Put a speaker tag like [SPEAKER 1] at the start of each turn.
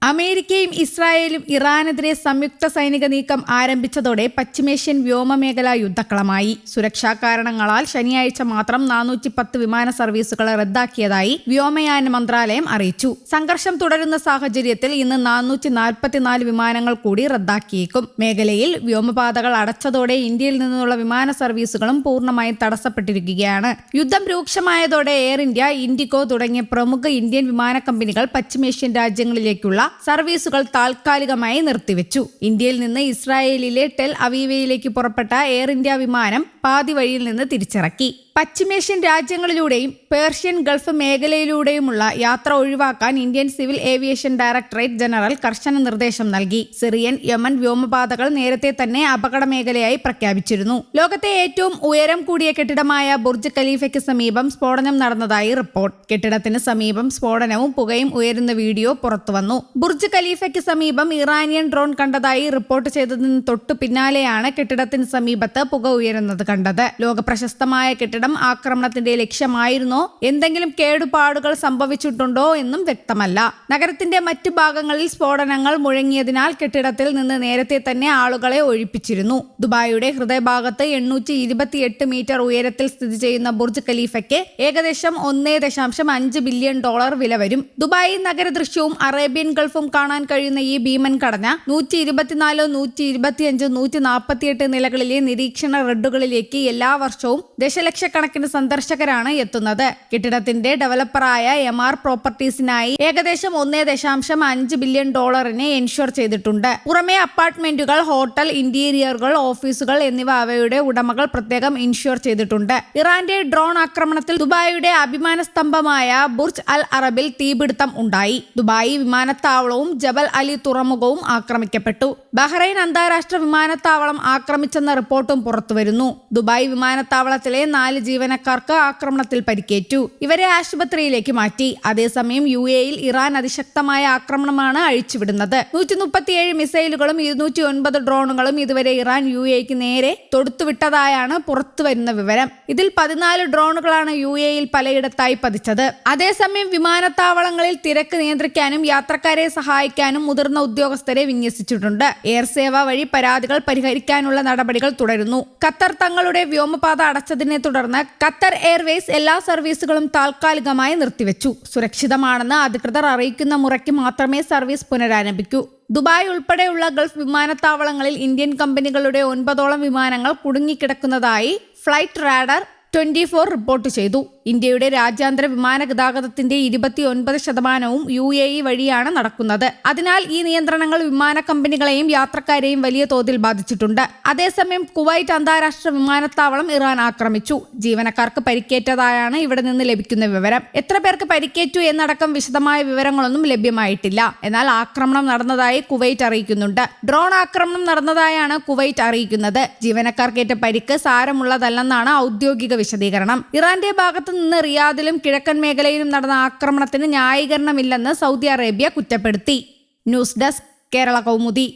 [SPEAKER 1] അമേരിക്കയും ഇസ്രായേലും ഇറാനെതിരെ സംയുക്ത സൈനിക നീക്കം ആരംഭിച്ചതോടെ പശ്ചിമേഷ്യൻ വ്യോമമേഖല യുദ്ധക്കളമായി. സുരക്ഷാ കാരണങ്ങളാൽ ശനിയാഴ്ച മാത്രം 410 വിമാന സർവീസുകൾ റദ്ദാക്കിയതായി വ്യോമയാന മന്ത്രാലയം അറിയിച്ചു. സംഘർഷം തുടരുന്ന സാഹചര്യത്തിൽ ഇന്ന് 444 വിമാനങ്ങൾ കൂടി റദ്ദാക്കിയേക്കും. മേഖലയിൽ വ്യോമപാതകൾ അടച്ചതോടെ ഇന്ത്യയിൽ നിന്നുള്ള വിമാന സർവീസുകളും പൂർണ്ണമായും തടസ്സപ്പെട്ടിരിക്കുകയാണ്. യുദ്ധം രൂക്ഷമായതോടെ എയർ ഇന്ത്യ, ഇൻഡിഗോ തുടങ്ങിയ പ്രമുഖ ഇന്ത്യൻ വിമാന കമ്പനികൾ പശ്ചിമേഷ്യൻ രാജ്യങ്ങളിലേക്കുള്ള സർവീസുകൾ താൽക്കാലികമായി നിർത്തിവെച്ചു. ഇന്ത്യയിൽ നിന്ന് ഇസ്രായേലിലെ ടെൽ അവീവയിലേക്ക് പുറപ്പെട്ട എയർ ഇന്ത്യ വിമാനം പാതി വഴിയിൽ നിന്ന് തിരിച്ചിറക്കി. പശ്ചിമേഷ്യൻ രാജ്യങ്ങളിലൂടെയും പേർഷ്യൻ ഗൾഫ് മേഖലയിലൂടെയുമുള്ള യാത്ര ഒഴിവാക്കാൻ Indian civil aviation directorate general കർശന നിർദ്ദേശം നൽകി. സിറിയൻ, യമൻ വ്യോമപാതകൾ നേരത്തെ തന്നെ അപകട മേഖലയായി പ്രഖ്യാപിച്ചിരുന്നു. ലോകത്തെ ഏറ്റവും ഉയരം കൂടിയ കെട്ടിടമായ ബുർജ് ഖലീഫയ്ക്ക് സമീപം സ്ഫോടനം നടന്നതായി റിപ്പോർട്ട്. കെട്ടിടത്തിന് സമീപം സ്ഫോടനവും പുകയും ഉയരുന്ന വീഡിയോ പുറത്തുവന്നു. ബുർജ് ഖലീഫയ്ക്ക് സമീപം ഇറാനിയൻ ഡ്രോൺ കണ്ടതായി റിപ്പോർട്ട് ചെയ്തതിന് തൊട്ടു പിന്നാലെയാണ് കെട്ടിടത്തിന് സമീപത്ത് പുക ഉയരുന്നത് കണ്ടത്. ലോകപ്രശസ്തമായ കെട്ടിടം ആക്രമണത്തിന്റെ ലക്ഷ്യമായിരുന്നോ, എന്തെങ്കിലും കേടുപാടുകൾ സംഭവിച്ചിട്ടുണ്ടോ എന്നും വ്യക്തമല്ല. നഗരത്തിന്റെ മറ്റു ഭാഗങ്ങളിൽ സ്ഫോടനങ്ങൾ മുഴങ്ങിയതിനാൽ കെട്ടിടത്തിൽ നിന്ന് നേരത്തെ തന്നെ ആളുകളെ ഒഴിപ്പിച്ചിരുന്നു. ദുബായിയുടെ ഹൃദയഭാഗത്ത് 828 മീറ്റർ ഉയരത്തിൽ സ്ഥിതി ചെയ്യുന്ന ബുർജ് ഖലീഫയ്ക്ക് ഏകദേശം $1.5 ബില്യൺ വില വരും. ദുബായ് നഗരദൃശ്യവും അറേബ്യൻ ഗൾഫും കാണാൻ കഴിയുന്ന ഈ ഭീമൻ കടഞ്ഞ 124, 125, 148 നിലകളിലെ നിരീക്ഷണ റെഡുകളിലേക്ക് എല്ലാ വർഷവും ദശലക്ഷക്കണക്കിന് സന്ദർശകരാണ് എത്തുന്നത്. കെട്ടിടത്തിന്റെ ഡെവലപ്പറായ MR പ്രോപ്പർട്ടീസിനായി ഏകദേശം $1.5 ബില്യൺ എൻഷ്വർ ചെയ്തിട്ടുണ്ട്. പുറമെ അപ്പാർട്ട്മെന്റുകൾ, ഹോട്ടൽ, ഇന്റീരിയറുകൾ, ഓഫീസുകൾ എന്നിവ അവയുടെ ഉടമകൾ പ്രത്യേകം ഇൻഷ്വർ ചെയ്തിട്ടുണ്ട്. ഇറാന്റെ ഡ്രോൺ ആക്രമണത്തിൽ ദുബായിയുടെ അഭിമാന സ്തംഭമായ ബുർജ് അൽ അറബിൽ തീപിടുത്തം ഉണ്ടായി. ദുബായ് വിമാനത്താവളവും ജബൽ അലി തുറമുഖവും ആക്രമിക്കപ്പെട്ടു. ബഹ്റൈൻ അന്താരാഷ്ട്ര വിമാനത്താവളം ആക്രമിച്ചെന്ന റിപ്പോർട്ടും പുറത്തുവരുന്നു. ദുബായ് വിമാനത്താവളത്തിലെ 4 ജീവനക്കാർക്ക് ആക്രമണത്തിൽ പരിക്കേറ്റു. ഇവരെ ആശുപത്രിയിലേക്ക് മാറ്റി. അതേസമയം UAEയിൽ ഇറാൻ അതിശക്തമായ ആക്രമണമാണ് അഴിച്ചുവിടുന്നത്. 137 മിസൈലുകളും 209 ഡ്രോണുകളും ഇതുവരെ ഇറാൻ UAEക്ക് നേരെ തൊടുത്തുവിട്ടതായാണ് പുറത്തുവരുന്ന വിവരം. ഇതിൽ 14 ഡ്രോണുകളാണ് UAEയിൽ പലയിടത്തായി പതിച്ചത്. അതേസമയം വിമാനത്താവളങ്ങളിൽ തിരക്ക് നിയന്ത്രിക്കാനും യാത്രക്കാരെ സഹായിക്കാനും മുതിർന്ന ഉദ്യോഗസ്ഥരെ വിന്യസിച്ചിട്ടുണ്ട്. എയർ സേവ വഴി പരാതികൾ പരിഹരിക്കാനുള്ള നടപടികൾ തുടരുന്നു. ഖത്തർ തങ്ങളുടെ വ്യോമപാത അടച്ചതിനെ തുടർന്ന് ഖത്തർ എയർവേസ് എല്ലാ സർവീസുകളും താൽക്കാലികമായി നിർത്തിവെച്ചു. സുരക്ഷിതമാണെന്ന് അധികൃതർ അറിയിക്കുന്ന മുറയ്ക്ക് മാത്രമേ സർവീസ് പുനരാരംഭിക്കൂ. ദുബായ് ഉൾപ്പെടെയുള്ള ഗൾഫ് വിമാനത്താവളങ്ങളിൽ ഇന്ത്യൻ കമ്പനികളുടെ 9ഓളം വിമാനങ്ങൾ കുടുങ്ങിക്കിടക്കുന്നതായി ഫ്ലൈറ്റ് റാഡർ 24 റിപ്പോർട്ട് ചെയ്തു. ഇന്ത്യയുടെ രാജ്യാന്തര വിമാന ഗതാഗതത്തിന്റെ 29% UAE വഴിയാണ് നടക്കുന്നത്. അതിനാൽ ഈ നിയന്ത്രണങ്ങൾ വിമാന കമ്പനികളെയും യാത്രക്കാരെയും വലിയ തോതിൽ ബാധിച്ചിട്ടുണ്ട്. അതേസമയം കുവൈറ്റ് അന്താരാഷ്ട്ര വിമാനത്താവളം ഇറാൻ ആക്രമിച്ചു. ജീവനക്കാർക്ക് പരിക്കേറ്റതായാണ് ഇവിടെ നിന്ന് ലഭിക്കുന്ന വിവരം. എത്ര പേർക്ക് പരിക്കേറ്റു എന്നടക്കം വിശദമായ വിവരങ്ങളൊന്നും ലഭ്യമായിട്ടില്ല. എന്നാൽ ആക്രമണം നടന്നതായി കുവൈറ്റ് അറിയിക്കുന്നുണ്ട്. ഡ്രോൺ ആക്രമണം നടന്നതായാണ് കുവൈറ്റ് അറിയിക്കുന്നത്. ജീവനക്കാർക്കേറ്റ പരിക്ക് സാരമുള്ളതല്ലെന്നാണ് ഔദ്യോഗിക വിശദീകരണം. ഇറാന്റെ ഭാഗത്തു നിന്ന് റിയാദിലും കിഴക്കൻ മേഖലയിലും നടന്ന ആക്രമണത്തിന് ന്യായീകരണമില്ലെന്ന് സൗദി അറേബ്യ കുറ്റപ്പെടുത്തി. News desk, Kerala Kaumudi.